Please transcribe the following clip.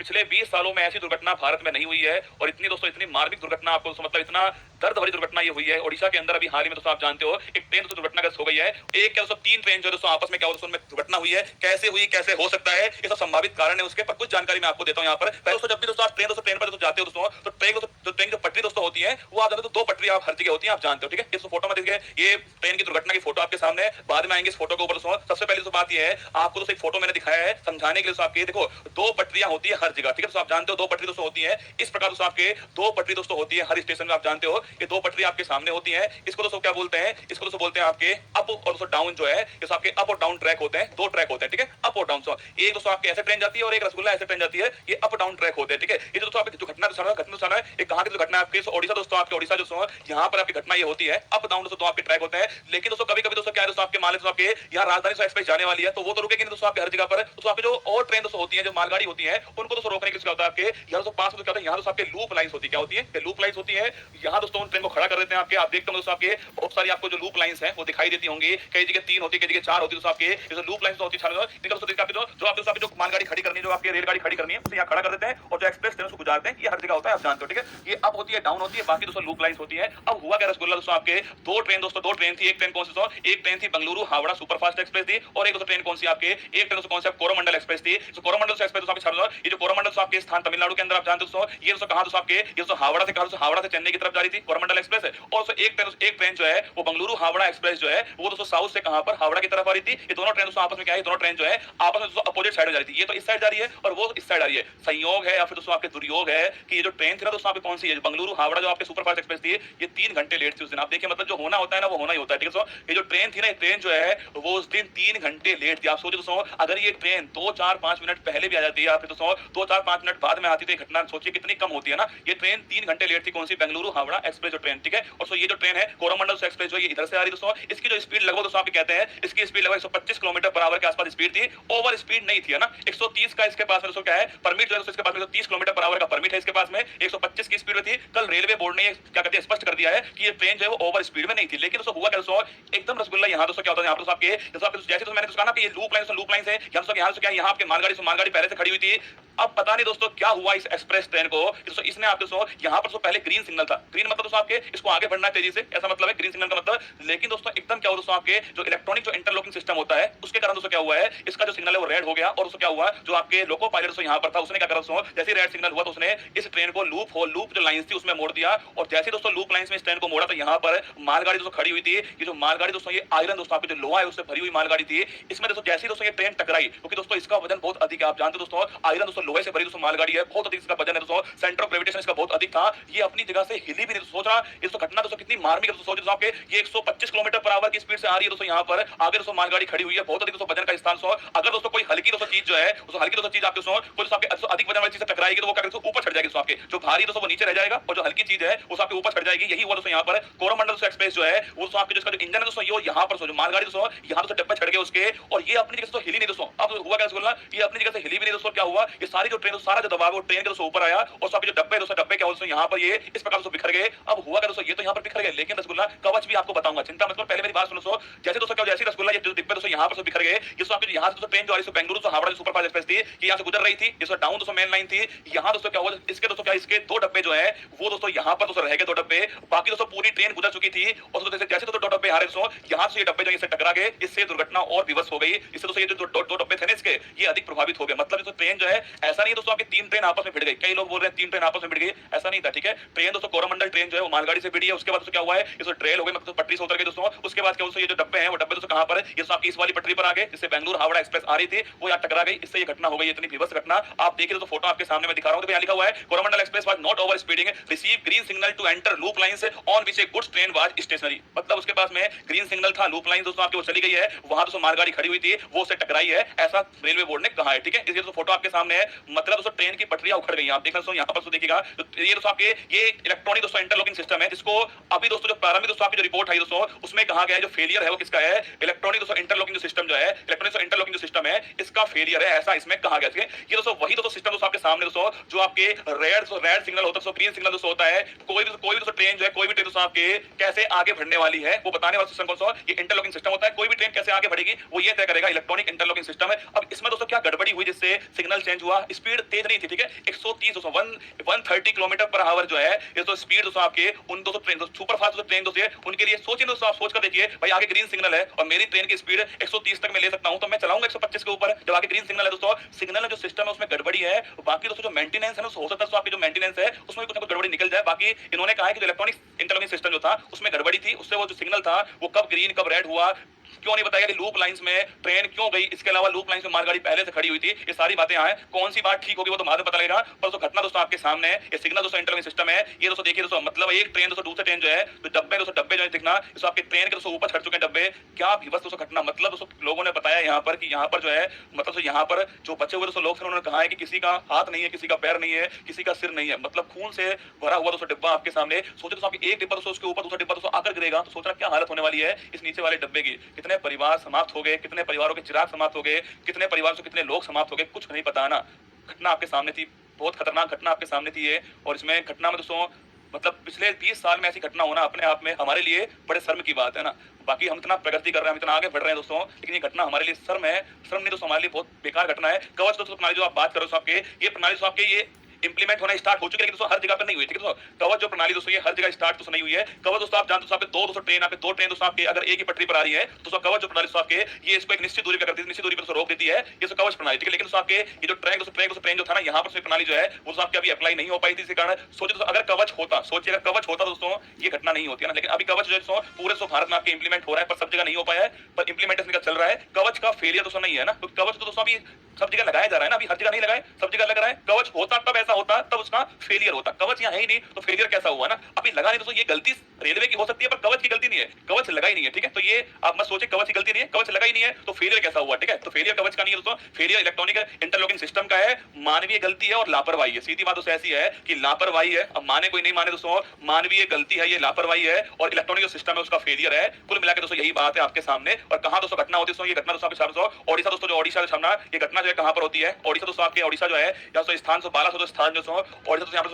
पिछले 20 सालों में ऐसी दुर्घटना भारत में नहीं हुई है और इतनी दोस्तों इतनी मार्मिक दुर्घटना आपको मतलब इतना दर्द भरी दुर्घटना ये हुई है ओडिशा के अंदर अभी हाल ही में। दोस्तों आप जानते हो एक ट्रेन दोस्तों दुर्घटनाग्रस्त हो गई है। एक क्या दोस्तों तीन ट्रेन जो दोस्तों आपस में क्या दोस्तों दुर्घटना हुई है, कैसे हुई, कैसे हो सकता है, ये सब संभावित कारण है उसके पर कुछ जानकारी मैं आपको देता हूं यहाँ पर। दोस्तों जब भी दोस्तों आप ट्रेन पर जाते हो दोस्तों, तो ट्रेन जो पटरी दोस्तों होती है वो आप जानते हो, तो दो पटरी आप हर जगह होती है, आप जानते हो ठीक है। इस फोटो में देखिए ये ट्रेन की दुर्घटना की फोटो आपके सामने, बाद में आएंगे इस फोटो के ऊपर दोस्तों। सबसे पहले दोस्तों बात ये है, आपको दोस्तों एक फोटो मैंने दिखाया है समझाने के लिए दोस्तों। आपके देखो दो पटरियां होती है हर जगह, ठीक है दोस्तों, आप जानते हो दो पटरी दोस्तों होती है इस प्रकार दोस्तों। आपके दो पटरी दोस्तों होती है हर स्टेशन में, आप जानते हो ये दो पटरी आपके सामने होती है। इसको दोस्तों क्या बोलते हैं, इसको दोस्तों बोलते हैं आपके अप और दोस्तों डाउन जो है, ये आपके अप और डाउन ट्रैक होते हैं, दो ट्रैक होते हैं ठीक है, अप और डाउन। एक दोस्तों आपके ऐसे ट्रेन जाती है और एक रसगुल्ला ऐसे ट्रेन जाती है, ये अप डाउन ट्रैक होते हैं ठीक है। ये जो दोस्तों आपकी जो घटना है ये कहां की घटना है, आपके ओडिशा दोस्तों, आपके ओडिशा दोस्तों यहाँ पर आपकी घटना ये होती है। अप डाउन दोस्तों आपके ट्रैक होते हैं, लेकिन दोस्तों कभी कभी दोस्तों क्या है दोस्तों, आपके मान लीजिए आपके यहाँ राजधानी एक्सप्रेस जाने वाली है तो वो तो रुकेगी नहीं दोस्तों आपके हर जगह पर। दोस्तों आपके जो और ट्रेन दोस्तों होती है, जो मालगाड़ी होती है, उनको दोस्तों रोकने के लिए क्या होता है, आपके यहाँ दोस्तों पास में क्या होता है, यहाँ दोस्तों आपके लूप लाइंस होती है, क्या होती है लूप लाइंस होती है। यहाँ दोस्तों उन ट्रेन को खड़ा कर देते हैं आपके, आप देखते हो दोस्तों आपके बहुत सारी आपको जो लूप लाइंस है वो दिखाई देती होंगी, कई जगह 3 होती है, कई जगह 4 होती है दोस्तों। आपके जो लूप लाइंस होती है जो आपके जो मालगाड़ी खड़ी करनी है, जो आपकी रेलगाड़ी खड़ी करनी है उसे यहाँ खड़ा कर देते हैं और जो एक्सप्रेस ट्रेन उसको गुजारते हैं, ये हर जगह होता है, आप जानते हो ठीक है। ये अप होती है, डाउन होती है, बाकी दोस्तों लूप लाइंस होती है। अब हुआ क्या रसगुल्ला दोस्तों, आपके दो ट्रेन दोस्तों, दो ट्रेन थी, एक ट्रेन कौन सी दोस्तों, एक ट्रेन थी बंगलुरु हावड़ा सुपरफास्ट एक्सप्रेस थी, और एक दोस्तों ट्रेन कौन सी आपके, एक ट्रेन दोस्तों कौन सी कोरोमंडल एक्सप्रेस थी। तो कोरोमंडल एक्सप्रेस दोस्तों ये जो कोरोमंडल आपके स्थान तमिलनाडु के अंदर, आप जानते हो दोस्तों, ये दोस्तों कहां दोस्तों आपके, ये दोस्तों हावड़ा से कहां, हावड़ा से चेन्नई की तरफ जा रही थी कोरोमंडल एक्सप्रेस है। और एक ट्रेन जो है वो बंगलुरु हावड़ा एक्सप्रेस जो है वो दोस्तों साउथ से कहां पर हावड़ा की तरफ आ रही थी। ये दोनों ट्रेन दोस्तों आपस में क्या है, दोनों ट्रेन जो है आपस में दोस्तों अपोजिट साइड में जा रही थी, ये तो इस साइड जा रही है और वो इस साइड आ रही है। संयोग है या फिर दोस्तों आपके दुर्योग है कि ये जो ट्रेन थी ना दोस्तों आपके कौन सी है, बंगलुरु हावड़ा जो आपके सुपरफास्ट एक्सप्रेस थी, ये 3 घंटे लेट थी उस दिन। आप देखिए मतलब जो होना होता है ना वो होना ही होता है ठीक है दोस्तों। ये जो ट्रेन थी ना, ट्रेन जो है वो उस दिन 3 घंटे लेट थी। आप सोचिए दोस्तों, अगर ये ट्रेन 2-4-5 मिनट पहले भी आ जाती है या फिर दोस्तों 2-4-5 मिनट बाद में आती थी, घटना सोचिए कितनी कम होती है ना। ये ट्रेन 3 घंटे लेट थी, कौन सी, बेंगलुरु हावड़ा एक्सप्रेस जो ट्रेन ठीक है। और ये जो ट्रेन है कोरोमंडल एक्सप्रेस जो ये इधर से आ रही है दोस्तों, इसकी जो स्पीड लगभग दोस्तों आप कहते हैं इसकी स्पीड लगभग 125 किलोमीटर पर आवर के आसपास स्पीड थी, ओवर स्पीड नहीं थी है ना। 130 का इसके पास में दोस्तों क्या है परमिट जो है, इसके पास में 130 किलोमीटर पर आवर का परमिट है इसके पास में, 125 की स्पीड में थी। कल रेलवे बोर्ड ने क्या कहते हैं स्पष्ट कर दिया है कि ये ट्रेन जो है वो ओवर स्पीड में नहीं थी। लेकिन दोस्तों हुआ क्या दोस्तों, एकदम रसगुल्ला यहाँ दोस्तों क्या होता है, यहाँ पर आपके जैसे तो मैंने कहा ना कि ये लूप लाइन है, यहाँ से क्या यहाँ आपके मालगाड़ी पहले से खड़ी हुई थी। अब पता नहीं दोस्तों क्या हुआ इस एक्सप्रेस ट्रेन को, दोस्तों इसने आप दोस्तों यहाँ पर पहले ग्रीन सिग्नल था, ग्रीन मतलब दोस्तों आपके इसको आगे बढ़ना है तेजी से, ऐसा मतलब है ग्रीन सिग्नल का मतलब। लेकिन दोस्तों एकदम क्या हुआ दोस्तों, आपके जो इलेक्ट्रॉनिक जो इंटरलॉकिंग सिस्टम होता है उसके कारण दोस्तों क्या हुआ है, इसका जो सिग्नल है वो रेड हो गया। और दोस्तों क्या हुआ, जो आपके लोको पायलट दोस्तों यहाँ पर था उसने क्या करा दोस्तों, जैसे रेड सिग्नल हुआ तो उसने इस ट्रेन को लूप जो लाइंस थी उसमें मोड़ दिया। और जैसे दोस्तों लूप लाइंस में इस ट्रेन को मोड़ा तो यहाँ पर मालगाड़ी दोस्तों खड़ी हुई थी। ये जो मालगाड़ी दोस्तों ये आयरन दोस्तों आपकी जो लोहा है उससे भरी हुई मालगाड़ी थी। इसमें दोस्तों जैसे दोस्तों ये ट्रेन टकराई, क्योंकि दोस्तों इसका वजन बहुत अधिक है, आप जानते हो दोस्तों आयरन दोस्तों लोहे से भरी दोस्तों मालगाड़ी है, बहुत अधिक इसका वजन है दोस्तों, सेंटर ऑफ ग्रेविटेशन इसका बहुत अधिक था, ये अपनी जगह से हिली भी नहीं। सोच रहा ये दोस्तों घटना दोस्तों कितनी मार्मिक है दोस्तों, आपके ये 125 किलोमीटर पर आवर की स्पीड से आ रही है दोस्तों, यहाँ पर आगे दोस्तों मालगाड़ी खड़ी हुई है, बहुत अधिक दोस्तों वजन का स्थान। अगर दोस्तों कोई हल्की दोस्तों चीज जो है उस हल्की दोस्तों चीज आपके कोई आपके अधिक वजन वाली चीज से टकराएगी तो वो क्या ऊपर चढ़ जाएगी दोस्तों, आपके जो भारी दोस्तों वो नीचे रह जाएगा और जो हल्की चीज है वो आपके ऊपर चढ़ जाएगी। यही हुआ दोस्तों यहाँ पर कोरोमंडल एक्सप्रेस जो है वो आपके जो इंजन है दोस्तों, ये यहाँ पर जो मालगाड़ी दोस्तों यहाँ दोस्तों डब्बे चढ़ गए उसके, और ये अपनी जगह से हिली नहीं दोस्तों। अब हुआ क्या बोलना, ये अपनी जगह से हिली भी नहीं दोस्तों। क्या हुआ, ये सारी जो ट्रेन सारा जो दबाव है वो ट्रेन के दोस्तों ऊपर आया और जो डब्बे दोस्तों डब्बे क्या दोस्तों यहाँ पर ये इस प्रकार दोस्तों बिखर गए। अब हुआ क्या दोस्तों, ये तो यहाँ पर बिखर गए, लेकिन रसगुल्ला कवच भी आपको बताऊंगा, चिंता मत करो, पहले मेरी बात सुनो। सो जैसे दोस्तों क्या, जैसे रसगुल्ला ये डिब्बे दोस्तों यहाँ पर बिखर गए, ये आपके यहाँ से ट्रेन जो आ रही है बेंगलुरु से हावड़ा सुपरफास्ट एक्सप्रेस थी, ये यहाँ से गुजर रही थी, ये डाउन दोस्तों मेन लाइन थी। यहाँ दोस्तों क्या हुआ, इसके दोस्तों क्या इसके 2 डब्बे जो है वो दोस्तों यहाँ पर दोस्तों रह गए 2 डब्बे, बाकी दोस्तों पूरी ट्रेन गुजर चुकी थी। और जैसे दोस्तों 2 डब्बे आ रहे दोस्तों यहाँ से ये डब्बे जो इससे टकरा गए, इससे दुर्घटना और विवश हो गई। इससे दोस्तों ये जो 2 डब्बे थे ना इसके ये अधिक प्रभावित हो गए। मतलब दोस्तों ट्रेन जो है ऐसा नहीं दोस्तों आपकी 3 ट्रेन आपस में भिड़ गई, कई लोग बोल रहे हैं 3 ट्रेन आपस में भिड़ गई, ऐसा नहीं था ठीक है। ट्रेन दोस्तों कोरोमंडल ट्रेन जो है वो मालगाड़ी से भिड़ी है, उसके बाद दोस्तों क्या हुआ है, ये ट्रेन हो गई मतलब पटरी से उतर गई दोस्तों। उसके बाद क्या दोस्तों ये जो डब्बे हैं वो डब्बे दोस्तों कहां पर है, ये आपकी इस वाली पटरी पर आ गए, जिससे बेंगलुरु हावड़ा एक्सप्रेस आ रही थी वो यहाँ टकरा गई, इससे ये घटना हो गई। इतनी विवश घटना आप देखिए तो फोटो आपके सामने मैं दिखा रहा हूं, तो यहाँ लिखा हुआ है Coromandel express was not over speeding, receive green signal to enter loop lines on which a goods train was stationary. मतलब उसके पास में ग्रीन सिग्नल था, लूप लाइन दोस्तों आपकी वो चली गई है, वहां दोस्तों मालगाड़ी खड़ी हुई थी वो उससे टकराई है, ऐसा रेलवे बोर्ड ने कहा है ठीक है। इसलिए तो फोटो आपके सामने है, मतलब दोस्तों ट्रेन की पटरियां उखड़ गई। आप देखना दोस्तों यहाँ पर देखिएगा, तो ये दोस्तों आपके ये इलेक्ट्रॉनिक दोस्तों इंटरलॉकिंग सिस्टम है, जिसको अभी दोस्तों जो प्रारंभिक दोस्तों आपकी जो रिपोर्ट आई दोस्तों उसमें कहा गया है जो फेलियर है वो किसका है, इलेक्ट्रॉनिक दोस्तों इंटरलॉकिंग जो सिस्टम जो है, इलेक्ट्रॉनिक इंटरलॉकिंग जो सिस्टम है इसका फेलियर है, ऐसा इसमें कहा गया है। ये दोस्तों वही दोस्तों सिस्टम दोस्तों आपके सामने दोस्तों जो आपके रेड सिग्नल होता है, ग्रीन सिग्नल दोस्तों होता है, कोई भी दोस्तों ट्रेन जो है, कोई भी ट्रेन दोस्तों आपके कैसे आगे बढ़ने वाली है वो बताने वाला सिस्टम कौन सा, ये इंटरलॉकिंग सिस्टम होता है। कोई भी ट्रेन कैसे आगे बढ़ेगी वो ये तय करेगा, इलेक्ट्रॉनिक इंटरलॉकिंग सिस्टम है। अब इसमें दोस्तों क्या गड़बड़ी हुई जिससे सिग्नल चेंज हुआ, स्पीड तेज नहीं थी, ठीक है, 130 दोस्तों 130 किलोमीटर पर आवर जो है ये तो स्पीड दोस्तों आपके उन दोस्तों ट्रेन सुपर फास्ट ट्रेन दोस्तों उनके लिए सोचिए दोस्तों, आप सोच कर देखिए भाई, आगे ग्रीन सिग्नल है और मेरी ट्रेन की स्पीड 130 तक मैं ले सकता हूं, तो मैं चलाऊंगा 125 के ऊपर जब आगे ग्रीन सिग्नल है। दोस्तों सिग्नल जो सिस्टम है उसमें गड़बड़ी है, बाकी दोस्तों जो मेंटेनेंस है ना, हो सकता है आपकी जो मेंटेनेंस है उसमें कुछ ना कुछ गड़बड़ी निकल जाए। बाकी इन्होंने कहा है कि जो इलेक्ट्रॉनिक इंटरलॉकिंग सिस्टम जो था उसमें गड़बड़ी थी, उससे वो जो सिग्नल था वो कब ग्रीन कब रेड हुआ, क्यों नहीं बताया कि लूप लाइंस में ट्रेन क्यों गई, इसके अलावा लूप लाइंस में मालगाड़ी पहले से खड़ी हुई थी, ये सारी बातें हैं। कौन सी बात ठीक होगी वो तो बाद में पता लगेगा, पर दोस्तों घटना दोस्तों आपके सामने है। ये सिग्नल दोस्तों इंटरलॉकिंग सिस्टम है, ये दोस्तों देखिए दोस्तों, मतलब एक ट्रेन दोस्तों दूसरे ट्रेन जो है तो डब्बे जो है दिखना, दोस्तों आपके ट्रेन के दोस्तों ऊपर चढ़ चुके हैं डब्बे, क्या विवश दोस्तों घटना। मतलब दोस्तों लोगों ने बताया यहाँ पर कि यहाँ पर जो है, मतलब यहाँ पर जो बचे हुए दोस्तों लोग थे उन्होंने कहा है कि किसी का हाथ नहीं है, किसी का पैर नहीं है, किसी का सिर नहीं है, मतलब खून से भरा हुआ दोस्तों डिब्बा आपके सामने। सोचो दोस्तों आपकी एक डिब्बा दोस्तों उसके ऊपर दूसरा डिब्बा दोस्तों आकर गिरेगा तो सोचना क्या हालत होने वाली है इस नीचे वाले डब्बे की। कितने परिवार समाप्त हो गए, कितने परिवारों के चिराग समाप्त हो गए, कितने परिवारों से कितने लोग समाप्त हो गए, कुछ नहीं पता ना। घटना आपके सामने थी, बहुत खतरनाक घटना आपके सामने थी ये, और इसमें घटना में दोस्तों मतलब पिछले 20 साल में ऐसी घटना होना अपने आप में हमारे लिए बड़े शर्म की बात है ना। बाकी हम इतना प्रगति कर रहे हैं, हम इतना आगे बढ़ रहे हैं दोस्तों, लेकिन ये घटना हमारे लिए शर्म है, शर्म नहीं दोस्तों, हमारे लिए बहुत बेकार घटना है। कवच दोस्तों प्रणाली जो आप बात करो आपके, ये प्रणाली दोस्तों आपके ये इंप्लीमेंट होना स्टार्ट हो चुके हैं, लेकिन दोस्तों हर जगह पर नहीं हुई, ठीक है दोस्तों। कवच जो प्रणाली दोस्तों ये हर जगह स्टार्ट दोस्तों नहीं हुई है। कवच दोस्तों आप जानते हो आपके दो ट्रेन दोस्तों आपके अगर एक ही पटरी पर आ रही है तो कवच जो प्रणाली दोस्तों आपके ये इसको एक निश्चित दूरी पर करती है, निश्चित दूरी पर रोक देती है, ये तो कवच प्रणाली, ठीक है। लेकिन दोस्तों आपके ये जो ट्रेन जो था ना, यहाँ पर प्रणाली जो है वो आपके अभी अप्लाई नहीं हो पाई थी, इसी कारण सोचिए दोस्तों अगर कवच होता, सोचिए अगर कवच होता दोस्तों ये घटना नहीं होती है ना। लेकिन अभी कवच जो है पूरे भारत में आपके इंप्लीमेंट हो रहा है, पर सब जगह नहीं हो पाया है, पर इंप्लीमेंटेशन का चल रहा है। कवच का फेलियर दोस्तों नहीं है ना, तो कवच तो दोस्तों अभी सब जगह लगाया जा रहा है ना, अभी हर जगह नहीं लगाए, सब जगह लग रहा है। कवच होता तब ऐसा होता, तब उसका फेलियर होता, कवच यहाँ है ही नहीं तो फेलियर कैसा हुआ ना। अभी लगा नहीं दोस्तों, ये गलती रेलवे की हो सकती है पर कवच की गलती नहीं है, कवच लगा ही नहीं है, ठीक है। तो ये आप मत सोचिए कवच की गलती नहीं है, कवच लगा ही नहीं है तो फेलियर कैसा हुआ, ठीक है। तो फेलियर कवच का नहीं है दोस्तों, फेलियर इलेक्ट्रॉनिक इंटरलॉकिंग सिस्टम का है, मानवीय गलती है और लापरवाही है। सीधी बात दोस्तों ऐसी है कि लापरवाही है, अब माने कोई नहीं माने दोस्तों, मानवीय गलती है, ये लापरवाही है और इलेक्ट्रॉनिक सिस्टम है उसका फेलियर है। कुल मिलाकर दोस्तों यही बात है आपके सामने। और कहां दोस्तों घटना होती है, ये घटना दोस्तों आपके सामने ओडिशा दोस्तों, जो ओडिशा का सामना, ये घटना जो है कहां पर होती है, ओडिशा दोस्तों आपके, ओडिशा जो है या तो स्थान 1200 स्थान जो ओडिशा दोस्तों यहाँ पर